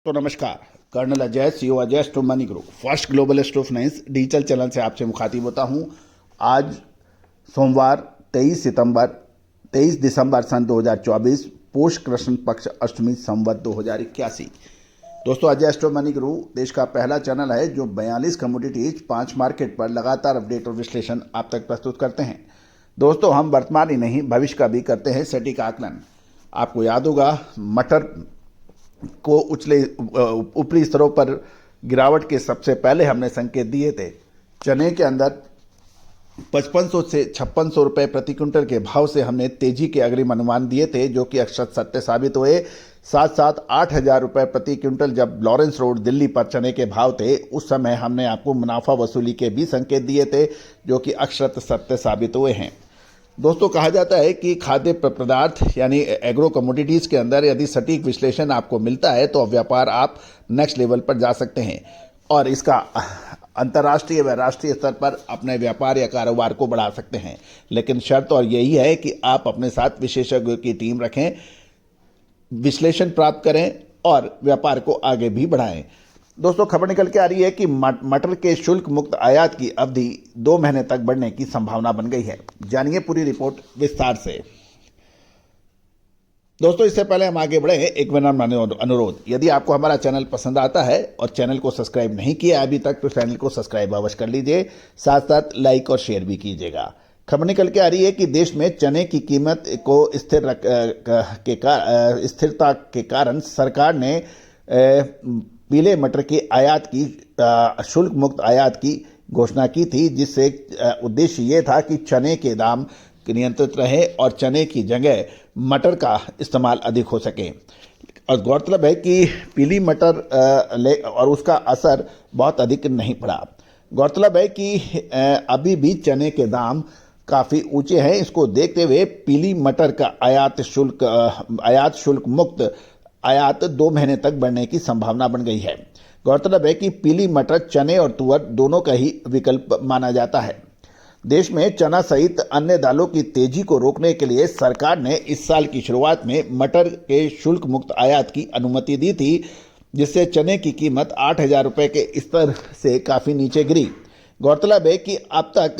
तो नमस्कार, colonel Ajay, CEO Ajay स्टो money group first global स्टो finance digital channel से आपसे मुखातिब होता हूं। आज सोमवार 23 दिसंबर सन 2024, पोष कृष्ण पक्ष अष्टमी संवत 2081। दोस्तों, अजय स्टो मनी ग्रुप देश का पहला चैनल है जो 42 कमोडिटीज 5 मार्केट पर लगातार अपडेट और विश्लेषण आप तक प्रस्तुत करते हैं। दोस्तों, हम वर्तमान ही नहीं भविष्य का भी करते हैं सटीक आकलन। आपको याद होगा, मटर को उछले ऊपरी स्तरों पर गिरावट के सबसे पहले हमने संकेत दिए थे। चने के अंदर 5500 से 5600 रुपए प्रति क्विंटल के भाव से हमने तेजी के अग्रिम अनुमान दिए थे, जो कि अक्षर सत्य साबित हुए। साथ साथ 8000 रुपए प्रति क्विंटल जब लॉरेंस रोड दिल्ली पर चने के भाव थे, उस समय हमने आपको मुनाफा वसूली के भी संकेत दिए थे, जो कि अक्षर सत्य साबित हुए हैं। दोस्तों, कहा जाता है कि खाद्य पदार्थ यानी एग्रो कमोडिटीज के अंदर यदि सटीक विश्लेषण आपको मिलता है तो व्यापार आप नेक्स्ट लेवल पर जा सकते हैं और इसका अंतर्राष्ट्रीय व राष्ट्रीय स्तर पर अपने व्यापार या कारोबार को बढ़ा सकते हैं। लेकिन शर्त और यही है कि आप अपने साथ विशेषज्ञों की टीम रखें, विश्लेषण प्राप्त करें और व्यापार को आगे भी बढ़ाएं। दोस्तों, खबर निकल के आ रही है कि मटर के शुल्क मुक्त आयात की अवधि 2 महीने तक बढ़ने की संभावना बन गई है। जानिए पूरी रिपोर्ट विस्तार से। दोस्तों, इससे पहले हम आगे बढ़े, एक विनम्र अनुरोध, यदि आपको हमारा चैनल पसंद आता है और चैनल को सब्सक्राइब नहीं किया अभी तक तो चैनल को सब्सक्राइब अवश्य कर लीजिए, साथ साथ लाइक और शेयर भी कीजिएगा। खबर निकल के आ रही है कि देश में चने की कीमत को स्थिरता के कारण सरकार ने पीले मटर की आयात की शुल्क मुक्त आयात की घोषणा की थी, जिससे उद्देश्य ये था कि चने के दाम नियंत्रित रहे और चने की जगह मटर का इस्तेमाल अधिक हो सके। और गौरतलब है कि पीली मटर और उसका असर बहुत अधिक नहीं पड़ा। गौरतलब है कि अभी भी चने के दाम काफ़ी ऊंचे हैं। इसको देखते हुए पीली मटर का आयात शुल्क मुक्त आयात 2 महीने तक बढ़ने की संभावना बन गई है। गौरतलब है कि पीली मटर चने और तुअर दोनों का ही विकल्प माना जाता है। देश में चना सहित अन्य दालों की तेजी को रोकने के लिए सरकार ने इस साल की शुरुआत में मटर के शुल्क मुक्त आयात की अनुमति दी थी, जिससे चने की कीमत 8000 रुपए के स्तर से काफ़ी नीचे गिरी। गौरतलब है कि अब तक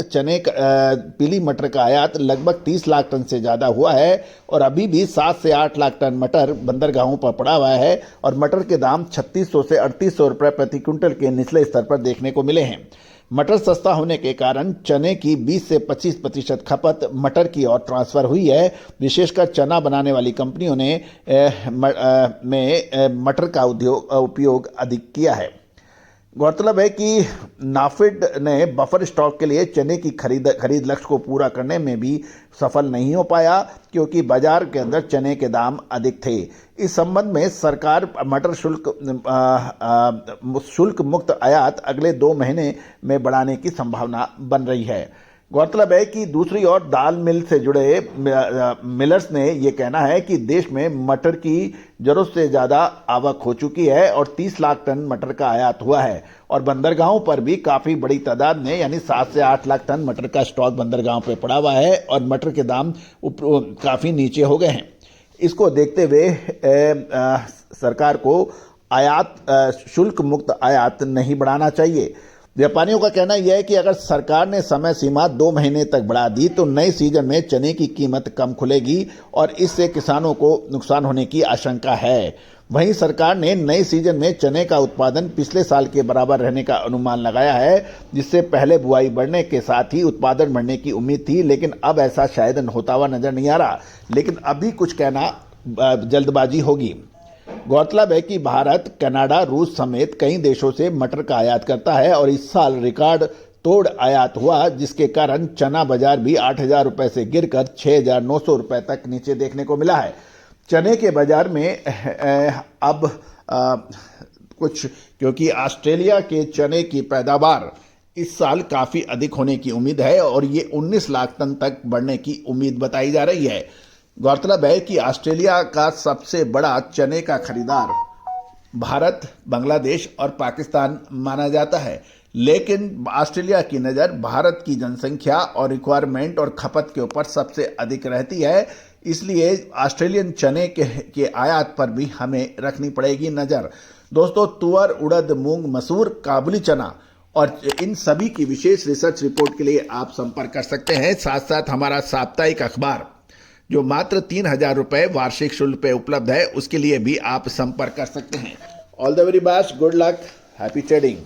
पीली मटर का आयात लगभग 30 लाख टन से ज़्यादा हुआ है और अभी भी 7 से 8 लाख टन मटर बंदरगाहों पर पड़ा हुआ है और मटर के दाम 3600 से 3800 रुपये प्रति क्विंटल के निचले स्तर पर देखने को मिले हैं। मटर सस्ता होने के कारण चने की 20 से 25% खपत मटर की ओर ट्रांसफर हुई है। विशेषकर चना बनाने वाली कंपनियों ने मटर का उपयोग अधिक किया है। गौरतलब है कि नाफेड ने बफर स्टॉक के लिए चने की खरीद लक्ष्य को पूरा करने में भी सफल नहीं हो पाया, क्योंकि बाजार के अंदर चने के दाम अधिक थे। इस संबंध में सरकार मटर शुल्क मुक्त आयात अगले 2 महीने में बढ़ाने की संभावना बन रही है। गौरतलब है कि दूसरी ओर दाल मिल से जुड़े मिलर्स ने यह कहना है कि देश में मटर की जरूरत से ज़्यादा आवक हो चुकी है और 30 लाख टन मटर का आयात हुआ है और बंदरगाहों पर भी काफ़ी बड़ी तादाद में यानी 7 से 8 लाख टन मटर का स्टॉक बंदरगाहों पर पड़ा हुआ है और मटर के दाम काफ़ी नीचे हो गए हैं। इसको देखते हुए सरकार को शुल्क मुक्त आयात नहीं बढ़ाना चाहिए। व्यापारियों का कहना यह है कि अगर सरकार ने समय सीमा 2 महीने तक बढ़ा दी तो नए सीजन में चने की कीमत कम खुलेगी और इससे किसानों को नुकसान होने की आशंका है। वहीं सरकार ने नए सीजन में चने का उत्पादन पिछले साल के बराबर रहने का अनुमान लगाया है, जिससे पहले बुआई बढ़ने के साथ ही उत्पादन बढ़ने की उम्मीद थी, लेकिन अब ऐसा शायद होता हुआ नजर नहीं आ रहा। लेकिन अभी कुछ कहना जल्दबाजी होगी। गौरतलब है कि भारत, कनाडा, रूस समेत कई देशों से मटर का आयात करता है और इस साल रिकॉर्ड तोड़ आयात हुआ, जिसके कारण चना बाजार भी 8000 रुपए से गिरकर 6900 रुपए तक नीचे देखने को मिला है। चने के बाजार में अब क्योंकि ऑस्ट्रेलिया के चने की पैदावार इस साल काफ़ी अधिक होने की उम्मीद है और ये 19 लाख टन तक बढ़ने की उम्मीद बताई जा रही है। गौरतलब है कि ऑस्ट्रेलिया का सबसे बड़ा चने का खरीदार भारत, बांग्लादेश और पाकिस्तान माना जाता है, लेकिन ऑस्ट्रेलिया की नज़र भारत की जनसंख्या और रिक्वायरमेंट और खपत के ऊपर सबसे अधिक रहती है। इसलिए ऑस्ट्रेलियन चने के आयात पर भी हमें रखनी पड़ेगी नज़र। दोस्तों, तुअर, उड़द, मूंग, मसूर, काबुली चना और इन सभी की विशेष रिसर्च रिपोर्ट के लिए आप संपर्क कर सकते हैं। साथ साथ हमारा साप्ताहिक अखबार जो मात्र 3,000 रुपये वार्षिक शुल्क पे उपलब्ध है, उसके लिए भी आप संपर्क कर सकते हैं। All the very best, good luck, happy trading.